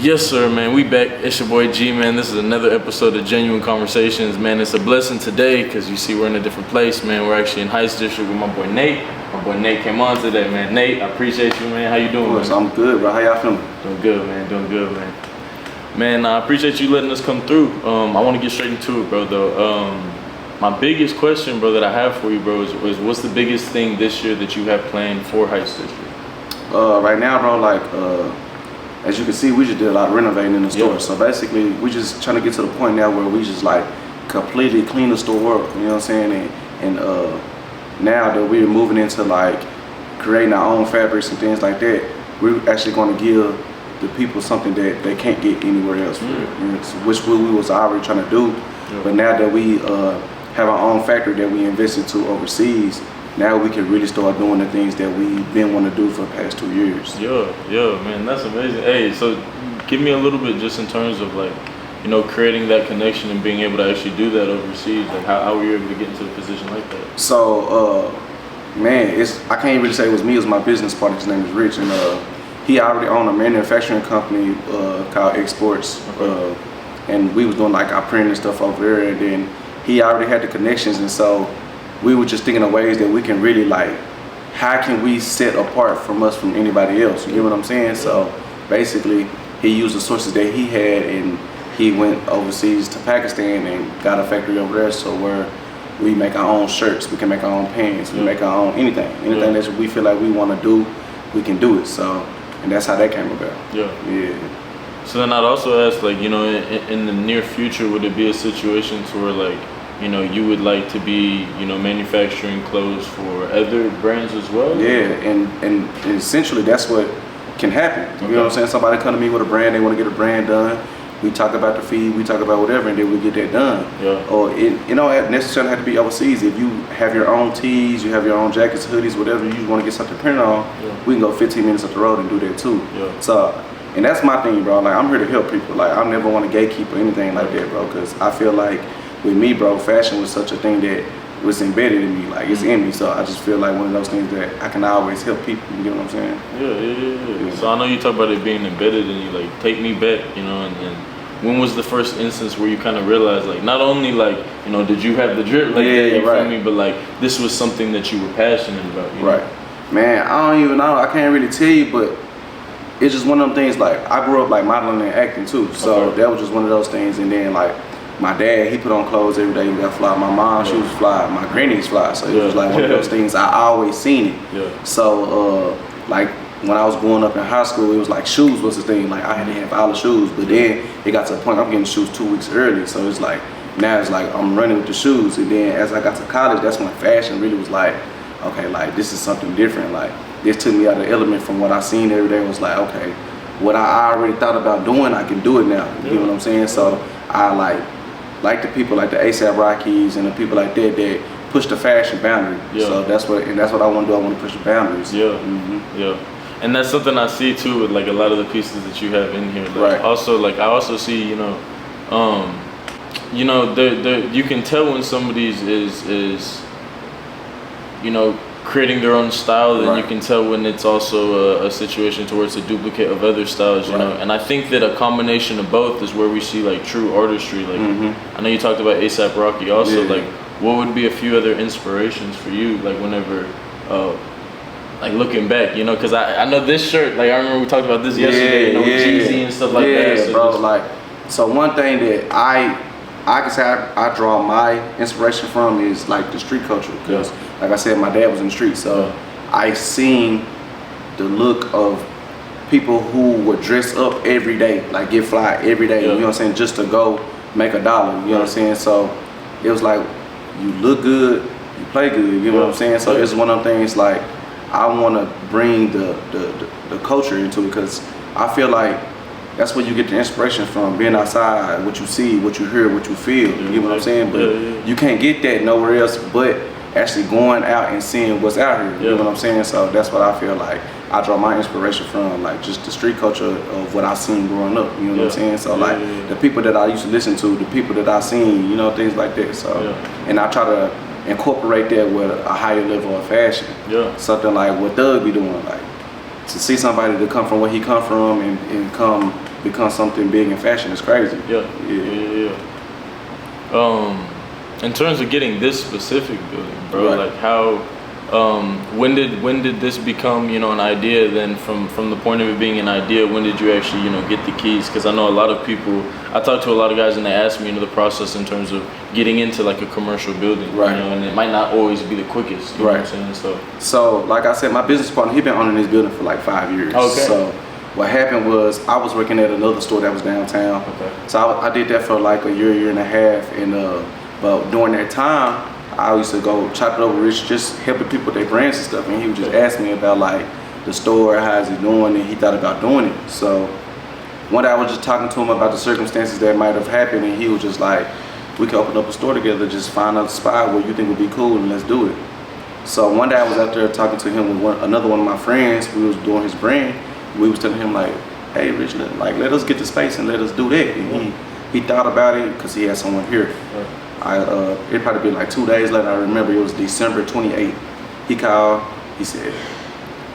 Yes, sir, man. We back. It's your boy G, man. This is another episode of Genuine Conversations, man. It's a blessing today because you see we're in a different place, man. We're actually in Heights District with my boy Nate. My boy Nate came on today, man. Nate, I appreciate you, man. How you doing, man? I'm good, bro. How y'all feeling? Doing good, man. Doing good, man. Man, I appreciate you letting us come through. I want to get straight into it, bro, though. My biggest question, bro, that I have for you, bro, is what's the biggest thing this year that you have planned for Heights District? Right now, bro, as you can see, we just did a lot of renovating in the store. Yep. So basically, we just trying to get to the point now where we just completely clean the store up. You know what I'm saying? And now that we're moving into creating our own fabrics and things like that, we're actually going to give the people something that they can't get anywhere else, which we was already trying to do. Yep. But now that we have our own factory that we invested to overseas, now we can really start doing the things that we've been wanting to do for the past 2 years. Yeah, man, that's amazing. Hey, so give me a little bit just in terms of creating that connection and being able to actually do that overseas. Like how were you able to get into a position like that? So, man, I can't really say it was me. It was my business partner. His name is Rich, and he already owned a manufacturing company called Exports, and we was doing our printing and stuff over there. And then he already had the connections, and so we were just thinking of ways that we can really how can we set apart from anybody else? You get what I'm saying? So basically, he used the sources that he had, and he went overseas to Pakistan and got a factory over there. So where we make our own shirts, we can make our own pants, we make our own anything that we feel like we want to do, we can do it. So, and that's how that came about. Yeah. So then I'd also ask, in the near future, would it be a situation to where you would like to be, manufacturing clothes for other brands as well? Yeah, and essentially that's what can happen. You know what I'm saying? Somebody come to me with a brand, they want to get a brand done. We talk about the fee, we talk about whatever, and then we get that done. Yeah. Or it don't necessarily have to be overseas. If you have your own tees, you have your own jackets, hoodies, whatever, you want to get something printed on, we can go 15 minutes up the road and do that too. Yeah. So, and that's my thing, bro. I'm here to help people. I never want to gatekeep or anything like that, bro, because I feel like with me, bro, fashion was such a thing that was embedded in me, it's in me. So I just feel like one of those things that I can always help people. You get what I'm saying? Yeah. So I know you talk about it being embedded in you. Take me back, and when was the first instance where you kind of realized, not only did you have the drip, you feel me, but this was something that you were passionate about. You know? Right, man. I don't even know. I can't really tell you, but it's just one of them things. I grew up modeling and acting too, so that was just one of those things. And then my dad, he put on clothes every day. He got fly. My mom, she was fly. My granny's fly. So it was one of those things. I always seen it. Yeah. So when I was growing up in high school, it was shoes was the thing. I had to have all the shoes. But then it got to the point I'm getting shoes 2 weeks early. So it's now it's I'm running with the shoes. And then as I got to college, that's when fashion really was okay, this is something different. This took me out of the element from what I seen every day. It was okay, what I already thought about doing, I can do it now. You know what I'm saying? So I like the people like the ASAP Rockies and the people like that push the fashion boundary. Yeah. So that's what I want to do. I want to push the boundaries. Yeah. Yeah. And that's something I see too with a lot of the pieces that you have in here. Right. Also, I also see, you can tell when somebody's is creating their own style, then you can tell when it's also a situation towards a duplicate of other styles, you know. And I think that a combination of both is where we see true artistry. I know you talked about ASAP Rocky also. What would be a few other inspirations for you, whenever looking back, because I know this shirt, I remember we talked about this yesterday, Jeezy and stuff like that. Yeah, bro. So one thing that I can say I draw my inspiration from is the street culture, because like I said, my dad was in the street, so I seen the look of people who would dress up every day, get fly every day, you know what I'm saying, just to go make $1, you know what I'm saying. So it was you look good, you play good, you know what I'm saying. So it's one of them things I want to bring the culture into it, because I feel that's where you get the inspiration from, being outside, what you see, what you hear, what you feel, you know what I'm saying? But you can't get that nowhere else but actually going out and seeing what's out here, you know what I'm saying? So that's what I feel I draw my inspiration from, just the street culture of what I seen growing up, you know what I'm saying? So the people that I used to listen to, the people that I seen, things like that. So, and I try to incorporate that with a higher level of fashion. Yeah. Something like what Thug be doing, to see somebody to come from where he come from and come become something big in fashion is crazy. Yeah. In terms of getting this specific building, bro, Right. like how, when did this become, you know, an idea? Then from the point of it being an idea, when did you actually, you know, get the keys? Because I know a lot of people, I talk to a lot of guys and they ask me, you know, the process in terms of getting into like a commercial building, Right. you know, and it might not always be the quickest, you know what I'm saying? So like I said, my business partner, he been owning this building for like 5 years. Okay. So what happened was I was working at another store that was downtown. Okay. So I did that for like a year and a half, and but during that time, I used to go chop it over Rich, just helping people with their brands and stuff, and he would just ask me about like the store, how's he doing, and he thought about doing it. So one day I was just talking to him about the circumstances that might have happened, and he was just like, we could open up a store together, just find a spot where you think would be cool, and let's do it. So one day I was out there talking to him with another one of my friends. We was doing his brand. We was telling him like, hey Rich, like let us get the space and let us do that. And he thought about it because he had someone here. It'd probably be like 2 days later. I remember it was December 28th. He called. He said,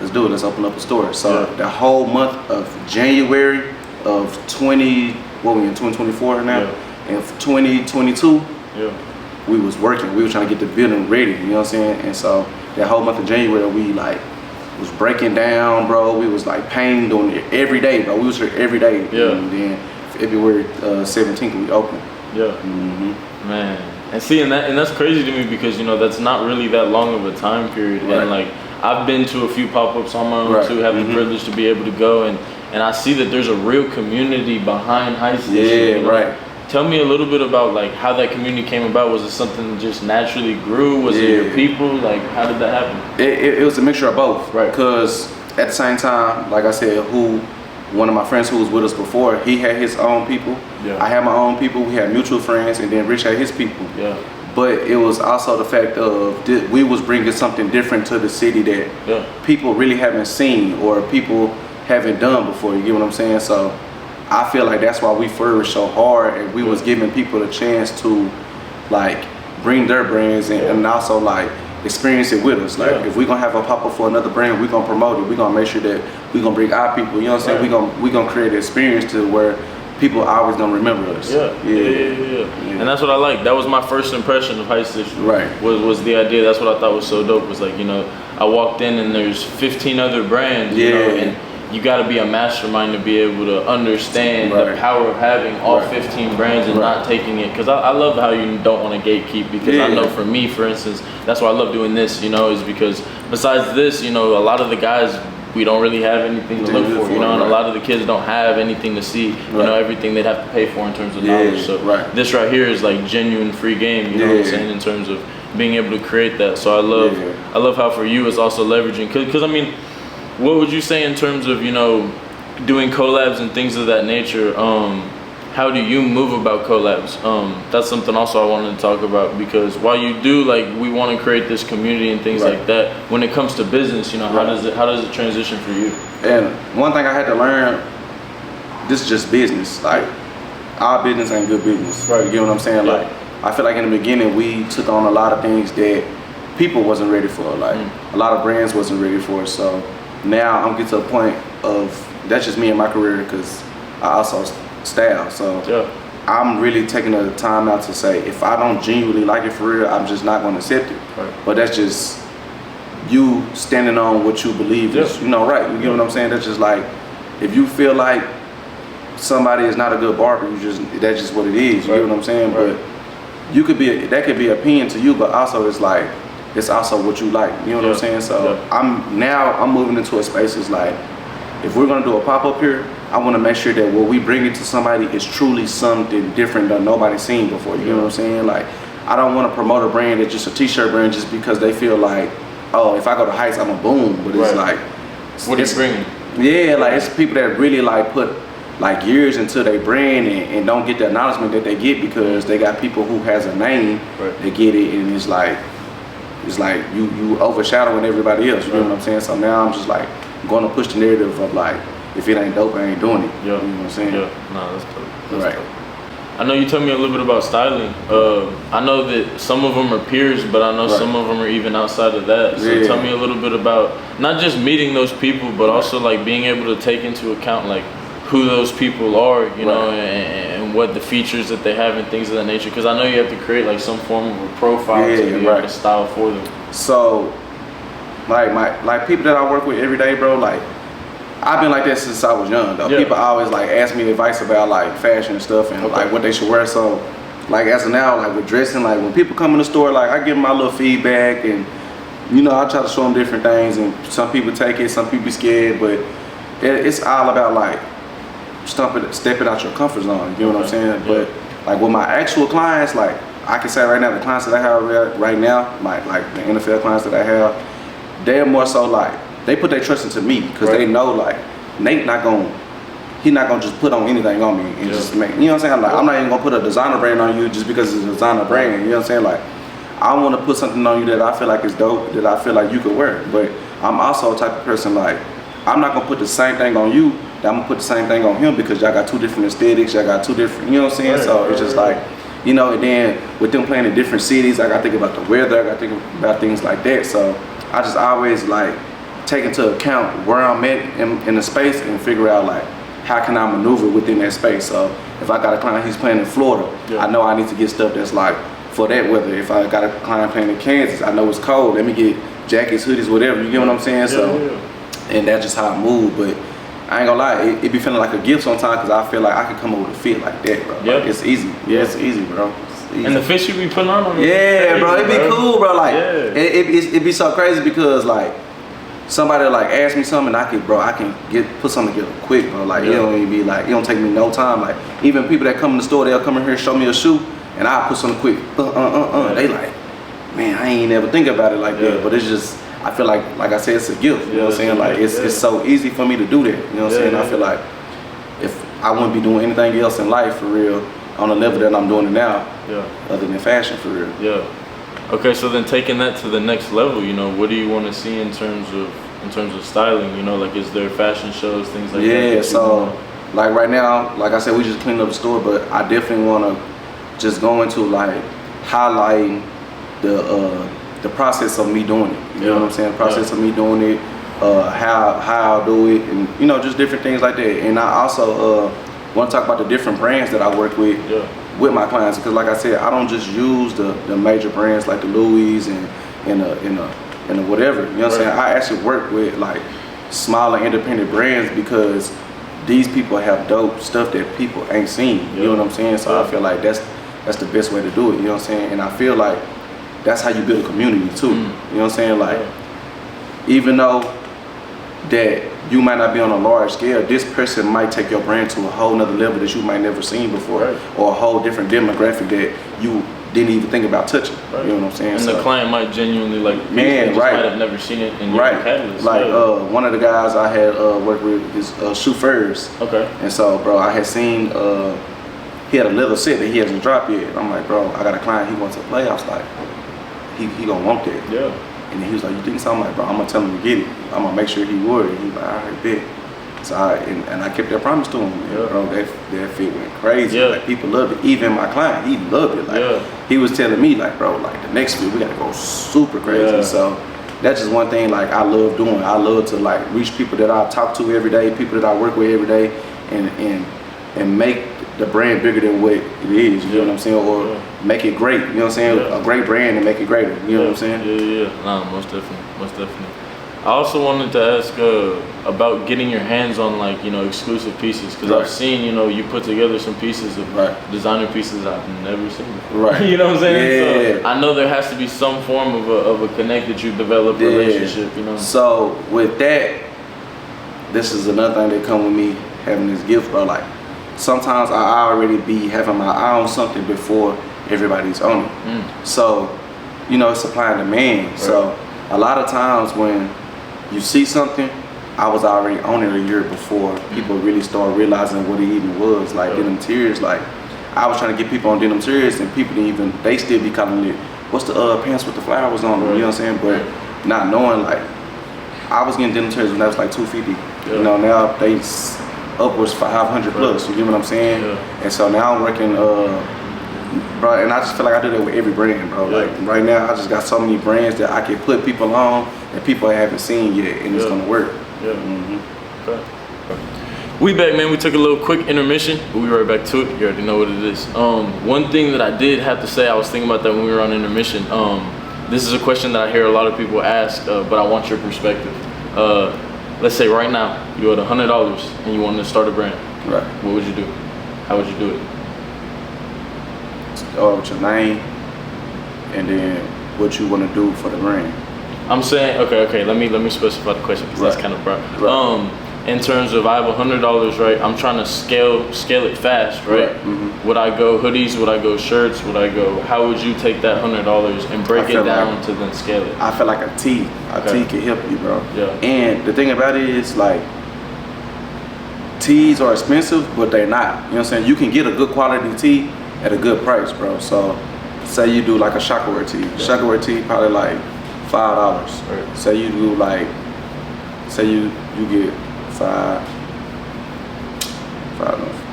"Let's do it. Let's open up a store." So the whole month of January of 2024 now, and 2022, we was working. We were trying to get the building ready. You know what I'm saying? And so that whole month of January, we like was breaking down, bro. We was like painting, doing it every day, bro. We was here every day. And then February 17th, we opened. Man, and see, and that's crazy to me because, you know, that's not really that long of a time period. And like, I've been to a few pop-ups on my own too, have the privilege to be able to go, and I see that there's a real community behind High Station. You know? Tell me a little bit about like how that community came about. Was it something that just naturally grew? Was it your people? Like, how did that happen? It was a mixture of both. Because at the same time, like I said, one of my friends who was with us before, he had his own people. I had my own people. We had mutual friends, and then Rich had his people. But it was also the fact of we was bringing something different to the city that people really haven't seen or people haven't done before. You get what I'm saying? So I feel like that's why we flourished so hard, and we was giving people a chance to like bring their brands and also like experience it with us. Like if we're gonna have a pop-up for another brand, we're gonna promote it. We're gonna make sure that we're gonna bring our people, you know what I'm saying? We're gonna create an experience to where people are always gonna remember us. And that's what I like. That was my first impression of High Station. Was the idea. That's what I thought was so dope. Was like, you know, I walked in and there's 15 other brands, you know, and you got to be a mastermind to be able to understand the power of having all 15 brands and not taking it. Because I love how you don't want to gatekeep, because I know for me, for instance, that's why I love doing this, you know, is because besides this, you know, a lot of the guys, we don't really have anything to look for, you know, and a lot of the kids don't have anything to see, you know, everything they'd have to pay for in terms of knowledge. So this right here is like genuine free game, you know what I'm saying, in terms of being able to create that. So I love how for you it's also leveraging, because I mean, what would you say in terms of, you know, doing collabs and things of that nature? How do you move about collabs? That's something also I wanted to talk about, because while you do, like, we want to create this community and things like that, when it comes to business, you know, how does it transition for you? And one thing I had to learn, this is just business. Like, our business ain't good business. You get what I'm saying? Like, I feel like in the beginning we took on a lot of things that people wasn't ready for. Like, a lot of brands wasn't ready for. So now I'm getting to a point of, that's just me in my career, because I also style. So I'm really taking the time out to say, if I don't genuinely like it for real, I'm just not going to accept it. But that's just you standing on what you believe is, you know, right. You get what I'm saying? That's just like, if you feel like somebody is not a good barber, that's just what it is. You get what I'm saying? But you could be, that could be opinion to you, but also it's like, it's also what you like. You know what I'm saying? So I'm moving into a space is like, if we're gonna do a pop-up here, I wanna make sure that what we bring it to somebody is truly something different that nobody's seen before. You know what I'm saying? Like, I don't wanna promote a brand that's just a t-shirt brand just because they feel like, oh, if I go to Heights, I'm a boom. But it's like, what are you bringing? Yeah, like it's people that really like put like years into their brand and don't get the acknowledgement that they get because they got people who has a name that get it, and it's like you overshadowing everybody else. You know what I'm saying? So now I'm just like going to push the narrative of like, if it ain't dope, I ain't doing it. You know what I'm saying? No, that's dope. That's dope. I know you told me a little bit about styling. I know that some of them are peers, but I know some of them are even outside of that. So tell me a little bit about not just meeting those people, but also like being able to take into account like who those people are, you know, and what the features that they have and things of that nature. Because I know you have to create like some form of a profile to be able to style for them. So, like people that I work with every day, bro, like I've been like that since I was young, though. People always like ask me advice about like fashion and stuff and like what they should wear. So, like as of now, like with dressing, like when people come in the store, like I give them my little feedback and you know I try to show them different things. And some people take it, some people be scared, but it's all about like stepping out your comfort zone. You know what I'm saying? But like with my actual clients, like I can say right now, the clients that I have right now, like the NFL clients that I have, they're more so like. They put their trust into me because they know like Nate he not gonna just put on anything on me and just make, you know what I'm saying? Like I'm not even gonna put a designer brand on you just because it's a designer brand, you know what I'm saying? Like I wanna put something on you that I feel like is dope, that I feel like you could wear. But I'm also a type of person like, I'm not gonna put the same thing on you, that I'm gonna put the same thing on him because y'all got two different aesthetics, y'all got two different, you know what I'm saying? So it's just like, you know, and then with them playing in different cities, I gotta think about the weather, I gotta think about things like that. So I just always like, take into account where I'm at in the space and figure out like how can I maneuver within that space. So if I got a client he's playing in Florida, I know I need to get stuff that's like for that weather. If I got a client playing in Kansas, I know it's cold, let me get jackets, hoodies, whatever, you get what I'm saying? And that's just how I move. But I ain't gonna lie, it be feeling like a gift sometimes because I feel like I can come up with a fit like that, bro. Like, it's easy. It's easy, bro. Easy. And the fit you be putting on bro, it be cool, bro. Like it be so crazy because like somebody like ask me something and I can put something together quick, bro. Like it don't even be like, it don't take me no time. Like even people that come in the store, they'll come in here and show me a shoe and I'll put something quick. They like, man, I ain't never think about it like that. But it's just, I feel like I said, it's a gift. You know what I'm saying? Like it's so easy for me to do that. You know what I'm saying? I feel like if I wouldn't be doing anything else in life for real on the level that I'm doing it now, other than fashion for real. Okay, so then taking that to the next level, you know, what do you want to see in terms of styling? You know, like is there fashion shows, things like that? Yeah, so like right now, like I said, we just cleaned up the store, but I definitely want to just go into like highlighting the process of me doing it. You know what I'm saying? The process of me doing it, how I'll do it, and you know, just different things like that. And I also want to talk about the different brands that I work with. With my clients, because like I said, I don't just use the major brands like the Louis and the whatever, you know what I'm saying? I actually work with like smaller independent brands because these people have dope stuff that people ain't seen, you know what I'm saying? So I feel like that's the best way to do it, you know what I'm saying? And I feel like that's how you build a community too, you know what I'm saying? Like even though that you might not be on a large scale, this person might take your brand to a whole nother level that you might never seen before, or a whole different demographic that you didn't even think about touching. You know what I'm saying? And the client might genuinely like, might have never seen it in your catalyst. Like one of the guys I had worked with is chauffeurs. And so, bro, I had seen he had a leather set that he hasn't dropped yet. I'm like, bro, I got a client, he wants to play. I was like, he gonna want that. And he was like, you think so? I'm like, bro, I'm gonna tell him to get it. I'm gonna make sure he would. And he was like, all right, bet. So I kept that promise to him. And bro, that fit went crazy. Like people loved it. Even my client, he loved it. Like he was telling me, like, bro, like the next fit we gotta go super crazy. So that's just one thing like I love doing. I love to like reach people that I talk to every day, people that I work with every day, and make the brand bigger than what it is, you know what I'm saying? Or make it great, you know what I'm saying? A great brand and make it greater, you know what I'm saying? No, most definitely. I also wanted to ask about getting your hands on like, you know, exclusive pieces, because I've seen, you know, you put together some pieces of designer pieces I've never seen before. You know what I'm saying? So I know there has to be some form of a connect that you develop relationship, you know? So with that, this is another thing that come with me having this gift, bro. Like sometimes I already be having my eye on something before everybody's on it. So, you know, it's supply and demand. So a lot of times when you see something, I was already on it a year before people really start realizing what it even was. Like denim tears, like I was trying to get people on denim tears and people didn't even, they still be calling it, what's the pants with the flowers on them, you know what I'm saying? But not knowing, like I was getting denim tears when that was like $250. You know, now upwards 500 plus. You get what I'm saying? Yeah. And so now I'm working, bro, and I just feel like I do that with every brand, bro. Yeah. Like right now, I just got so many brands that I can put people on that people haven't seen yet, and it's gonna work. Yeah. Okay. We back, man. We took a little quick intermission, but we right back to it. You already know what it is. One thing that I did have to say, I was thinking about that when we were on intermission. This is a question that I hear a lot of people ask, but I want your perspective. Let's say right now you had $100 and you wanted to start a brand. Right. What would you do? How would you do it? With your name, and then what you want to do for the brand. I'm saying, okay. Let me specify the question because that's kind of broad. Right. In terms of I have $100, right? I'm trying to scale it fast, right? Would I go hoodies? Would I go shirts? Would I go? How would you take that $100 and break it down to then scale it? I feel like a tee can help you, bro. Yeah. And the thing about it is, like, tees are expensive, but they're not. You know what I'm saying? You can get a good quality tee at a good price, bro. So, say you do like a Shockwear tee. Yeah. Shockwear tee probably like $5. Right. Say you do like, say you get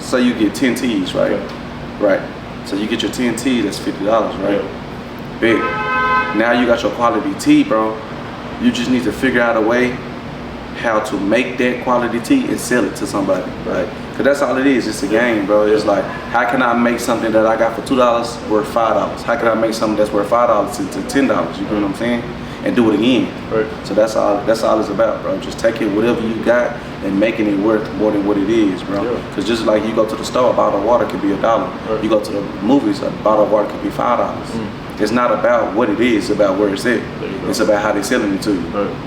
say you get 10 tees, right? Okay. Right. So you get your 10 tees, that's $50, right? Yeah. Big. Now you got your quality tee, bro. You just need to figure out a way how to make that quality tee and sell it to somebody, right? Because that's all it is. It's a game, bro. It's like, how can I make something that I got for $2 worth $5? How can I make something that's worth $5 into $10? You know what I'm saying? And do it again. Right. So that's all it's about, bro. Just taking whatever you got and making it worth more than what it is, bro. Because just like you go to the store, a bottle of water could be $1. Right. You go to the movies, a bottle of water could be $5. It's not about what it is, it's about where it's at. It's about how they're selling it to you. Right.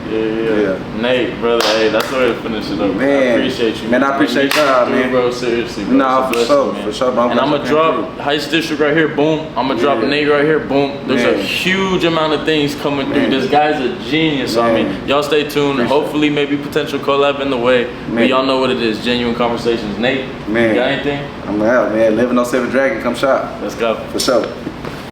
Yeah. Nate, brother, hey, that's the way to finish it up. Man, I appreciate you. Man, I appreciate y'all, man. Bro, seriously, bro. Nah, for sure, bro. And I'm gonna drop Heights District right here, boom. I'm gonna drop Nate right here, boom. There's a huge amount of things coming through. This guy's a genius. So, I mean, y'all stay tuned. Hopefully, maybe potential collab in the way. But y'all know what it is. Genuine Conversations. Nate, you got anything? I'm out, man. 1107 Dragon, come shop. Let's go. For sure.